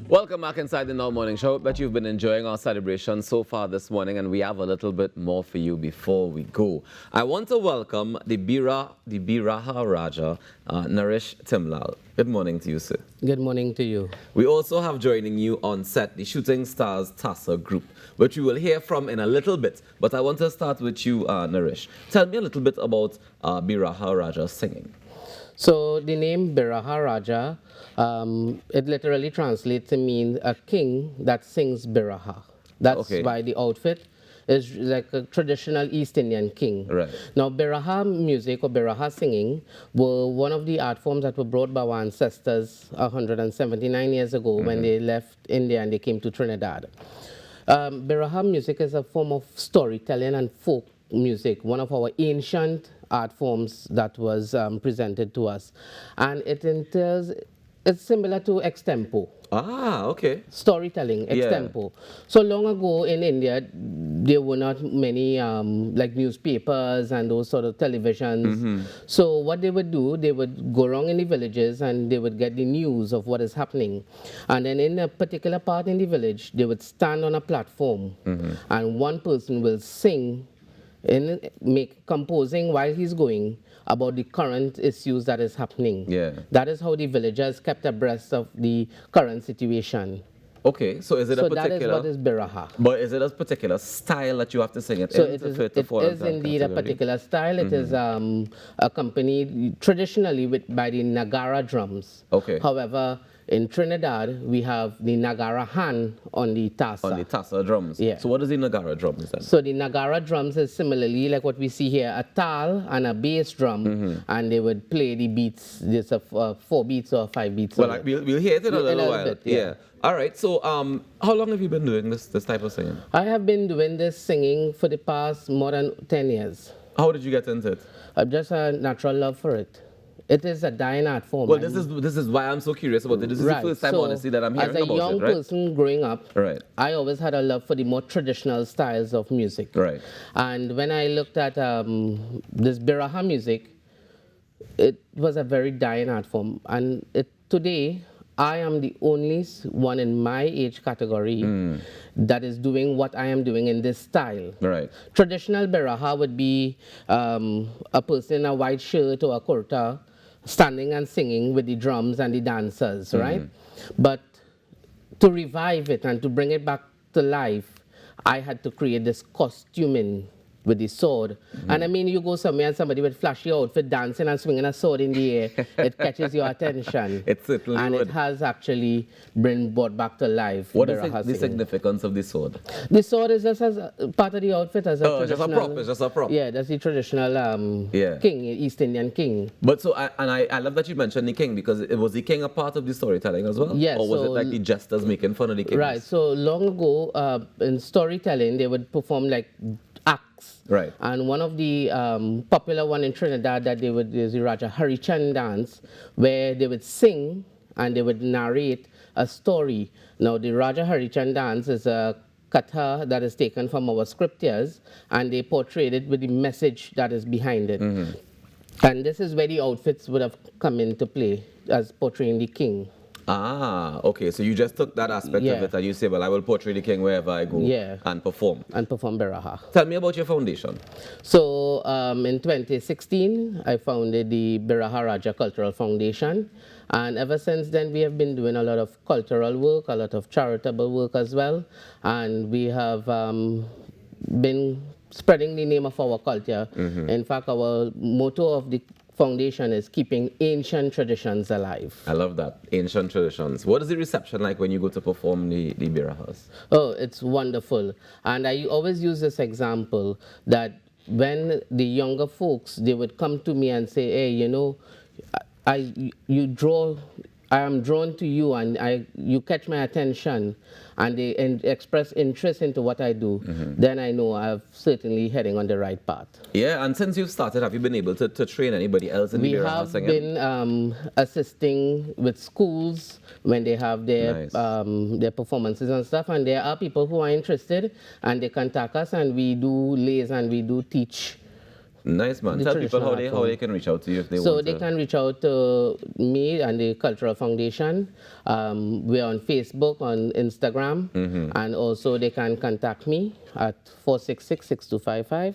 Welcome back inside the Now Morning Show. Bet you've been enjoying our celebration so far this morning, and we have a little bit more for you before we go. I want to welcome the Biraharaja, Naresh Timlal. Good morning to you, sir. Good morning to you. We also have joining you on set the Shooting Stars Tassa group, which we will hear from in a little bit. But I want to start with you, Naresh. Tell me a little bit about Biraharaja singing. So the name Biraharaja, it literally translates to mean a king that sings Biraha. That's why the outfit is like a traditional East Indian king. Right. Now, Biraha music or Biraha singing were one of the art forms that were brought by our ancestors 179 years ago when they left India and they came to Trinidad. Biraha music is a form of storytelling and folk music, one of our ancient art forms that was presented to us. And it entails, it's similar to extempo. Ah, okay. Storytelling, extempo. So long ago in India, there were not many like newspapers and those sort of televisions. So what they would do, they would go around in the villages and they would get the news of what is happening. And then in a particular part in the village, they would stand on a platform and one person will sing composing while he's going about the current issues that is happening. Yeah. That is how the villagers kept abreast of the current situation. Okay, so is it a particular... So that is what is Biraha. But is it a particular style that you have to sing it So in? it is indeed a particular style. It is accompanied traditionally by the Nagara drums. Okay. However, in Trinidad, we have the Nagara hand on the Tasa. On the Tassa drums. Yeah. So what is the Nagara drums then? So the Nagara drums is similarly like what we see here, a tal and a bass drum, and they would play the beats. There's a 4 beats or 5 beats. Well, we'll hear it in a little while. Bit, yeah. All right. So how long have you been doing this type of singing? I have been doing this singing for the past more than 10 years. How did you get into it? Just a natural love for it. It is a dying art form. Well, this is why I'm so curious about it. This is the first time, honestly, that I'm hearing about it, right? As a young person growing up, right, I always had a love for the more traditional styles of music. Right. And when I looked at this Biraha music, it was a very dying art form. And today, I am the only one in my age category that is doing what I am doing in this style. Right. Traditional Biraha would be a person in a white shirt or a kurta standing and singing with the drums and the dancers, right? But to revive it and to bring it back to life, I had to create this costuming with the sword. And I mean, you go somewhere and somebody with flashy outfit dancing and swinging a sword in the air, it catches your attention. It certainly and would. It has actually been brought back to life. What is the significance of the sword? The sword is just as part of the outfit as a traditional... just a prop. It's just a prop. Yeah, that's the traditional king, East Indian king. But so, I love that you mentioned the king, because was the king a part of the storytelling as well? Yes. Or was it like the jesters making fun of the king? Right. So long ago, in storytelling, they would perform like acts. Right. And one of the popular one in Trinidad that they would is the Raja Harichan dance, where they would sing and they would narrate a story. Now, the Raja Harichan dance is a katha that is taken from our scriptures, and they portrayed it with the message that is behind it. And this is where the outfits would have come into play as portraying the king. Ah, okay. So you just took that aspect of it and you say, well, I will portray the king wherever I go and perform. And perform Biraha. Tell me about your foundation. So in 2016, I founded the Biraharaja Cultural Foundation. And ever since then, we have been doing a lot of cultural work, a lot of charitable work as well. And we have been spreading the name of our culture. In fact, our motto of the foundation is keeping ancient traditions alive. I love that, ancient traditions. What is the reception like when you go to perform the Birahas? Oh, it's wonderful. And I always use this example that when the younger folks, they would come to me and say, hey, you know, I am drawn to you and you catch my attention, and they express interest into what I do, then I know I'm certainly heading on the right path. Yeah, and since you've started, have you been able to train anybody else in the Biraha singing? We have been assisting with schools when they have their performances and stuff, and there are people who are interested, and they contact us, and we do lays and we do teach Nice, man. The Tell people how traditional art they can reach out to you if they So want they to. can reach out to me and the Cultural Foundation. We're on Facebook, on Instagram, and also they can contact me at 466-6255,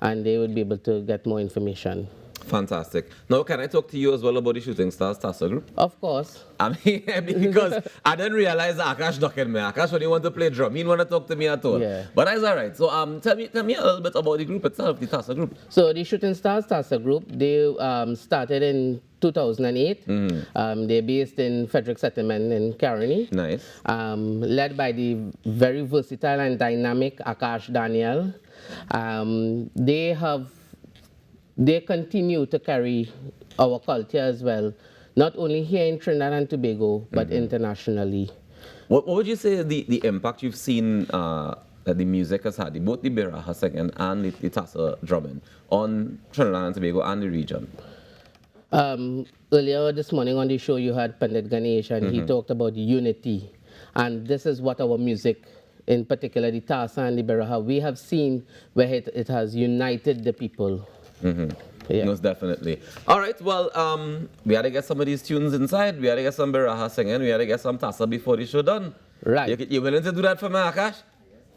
and they would be able to get more information. Fantastic. Now, can I talk to you as well about the Shooting Stars Tassa group? Of course. I mean, because I didn't realize Akash ducking me. Akash only want to play drum. He didn't want to talk to me at all. Yeah. But that's all right. So tell me a little bit about the group itself, the Tassa group. So the Shooting Stars Tasa group, they started in 2008. They're based in Frederick Settlement in Caroni. Nice. Led by the very versatile and dynamic Akash Daniel. They continue to carry our culture as well, not only here in Trinidad and Tobago, but internationally. What would you say is the impact you've seen that the music has had, both the Biraha singing and the Tassa drumming, on Trinidad and Tobago and the region? Earlier this morning on the show, you had Pandit Ganesh, and he talked about unity. And this is what our music, in particular the Tassa and the Biraha, we have seen where it has united the people. Yeah. Most definitely. All right, well, we had to get some of these tunes inside. We had to get some Biraha singing. We had to get some Tassa before the show done. Right. You willing to do that for me, Akash?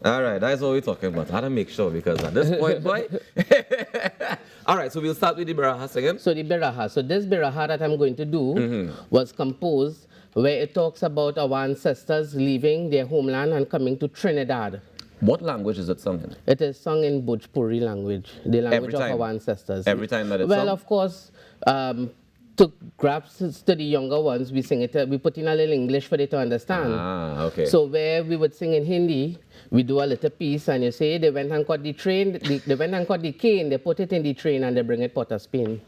All right, that's what we're talking about. I had to make sure because at this point, boy. All right, so we'll start with the Biraha singing. So the Biraha. So this Biraha that I'm going to do was composed where it talks about our ancestors leaving their homeland and coming to Trinidad. What language is it sung in? It is sung in Bhojpuri language, the language of our ancestors. Every time that it's Well, sung? of course, to grasp to the younger ones, we sing it. We put in a little English for them to understand. Ah, okay. So where we would sing in Hindi, we do a little piece, and you say they went and got the train, they went and got the cane, they put it in the train, and they bring it Port of Spain.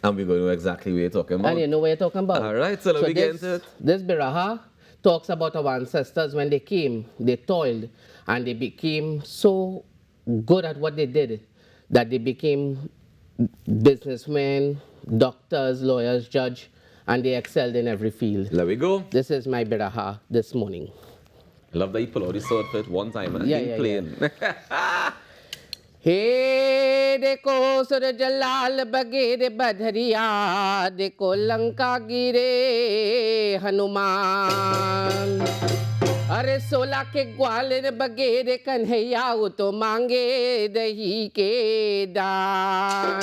And we're going to know exactly what you're talking about. And you know what you're talking about. All right, so let me get into it. This Biraha talks about our ancestors when they came, they toiled, and they became so good at what they did that they became businessmen, doctors, lawyers, judge, and they excelled in every field. There we go. This is my Biraha this morning. I love that you pull out the sword fit one time and Yeah, keep yeah, playing. हे देखो सूरज लाल बगेरे बधरिया देखो लंका गिरे हनुमान अरे 16 के ग्वालियर बगेरे कन्हैया वो तो मांगे दही के दान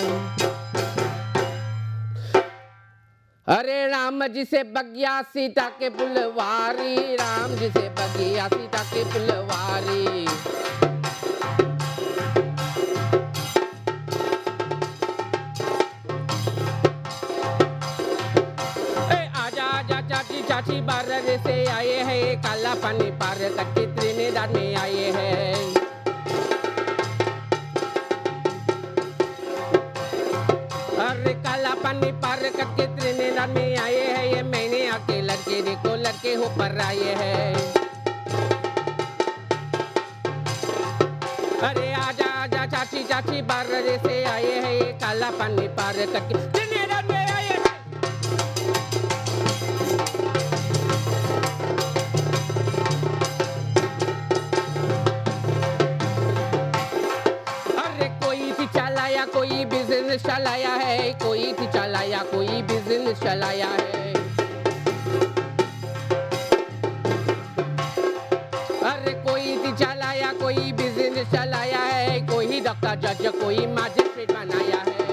अरे राम जी से बगिया सीता के बुलवारी राम जी से बगिया सीता के बुलवारी चाची बारर से आए हैं काला पानी पार करके त्रिनेदाद में आए हैं अरे काला पानी पार करके त्रिनेदाद में आए हैं ये मैंने आके लड़के देखो लड़के हो पर आए हैं अरे आजा आजा चाची चाची बारर से आए हैं ये काला पानी पार करके त्रिनेदाद में आए हैं कोई बिजनेस चलाया है कोई भी चलाया कोई बिजनेस चलाया है अरे कोई भी चलाया कोई बिजनेस चलाया है कोई डॉक्टर जज कोई मजिस्ट्रेट बनाया है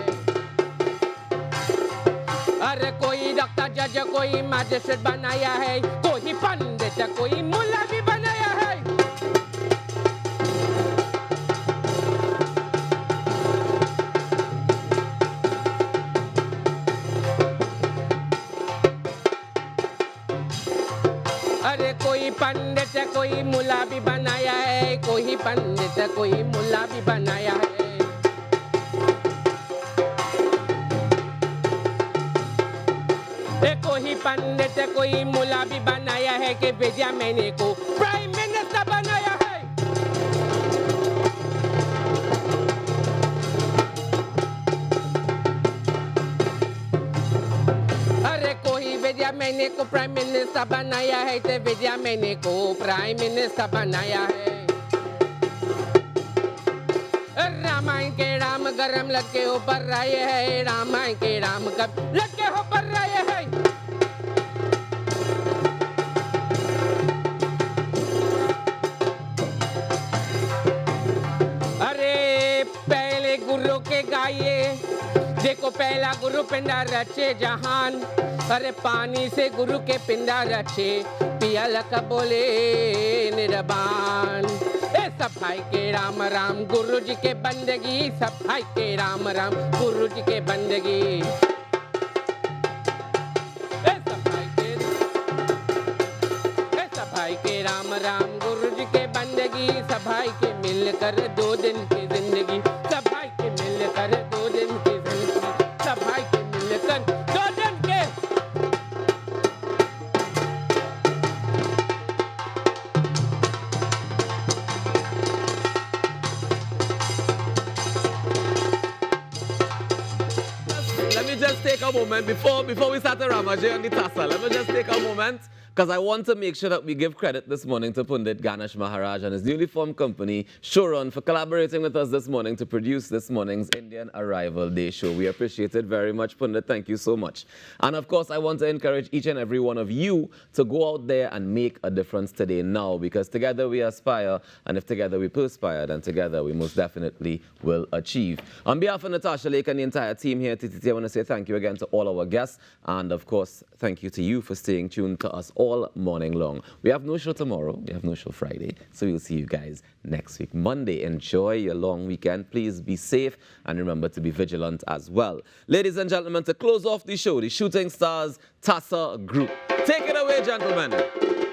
अरे कोई डॉक्टर जज कोई मजिस्ट्रेट बनाया है कोई पंडित कोई मुल्ला भी बनाया है अरे कोई पंडित कोई मुल्ला भी बनाया है कोई पंडित कोई मुल्ला भी बनाया है कोई पंडित कोई मुल्ला भी बनाया है कि विजय मैंने को प्राइम मिनिस्टर बनाया है अरे कोई विजय मैंने को प्राइम मिनिस्टर बनाया है तो विजय मैंने को प्राइम मिनिस्टर बनाया है राम रामायण के राम गरम लटके ऊपर रहे हैं रामायण के राम गरम लटके ऊपर रहे हैं अरे पहले गुरु के गाइए देखो पहला गुरु पिंडा रचे जहान अरे पानी से गुरु के पिंडा रचे पिया लका बोले निर्बान सब भाई के राम राम गुरु जी के बंदगी सब भाई के राम राम गुरु जी के बंदगी सब भाई के राम राम गुरु जी के बंदगी सब भाई के मिलकर 2 दिन की जिंदगी सब भाई के मिलकर 2 दिन की जिंदगी सब भाई के मिलकर 2 दिन के Let me just take a moment before we start the Ramaji and the Tassa. Let me just take a moment because I want to make sure that we give credit this morning to Pundit Ganesh Maharaj and his newly formed company, Showrun, for collaborating with us this morning to produce this morning's Indian Arrival Day show. We appreciate it very much, Pundit. Thank you so much. And of course, I want to encourage each and every one of you to go out there and make a difference today now, because together we aspire, and if together we perspire, then together we most definitely will achieve. On behalf of Natasha Lake and the entire team here at TTT, I want to say thank you again to all our guests, and of course, thank you to you for staying tuned to us all morning long. We have no show tomorrow. We have no show Friday. So we'll see you guys next week. Monday, enjoy your long weekend. Please be safe and remember to be vigilant as well. Ladies and gentlemen, to close off the show, the Shooting Stars Tassa Group. Take it away, gentlemen.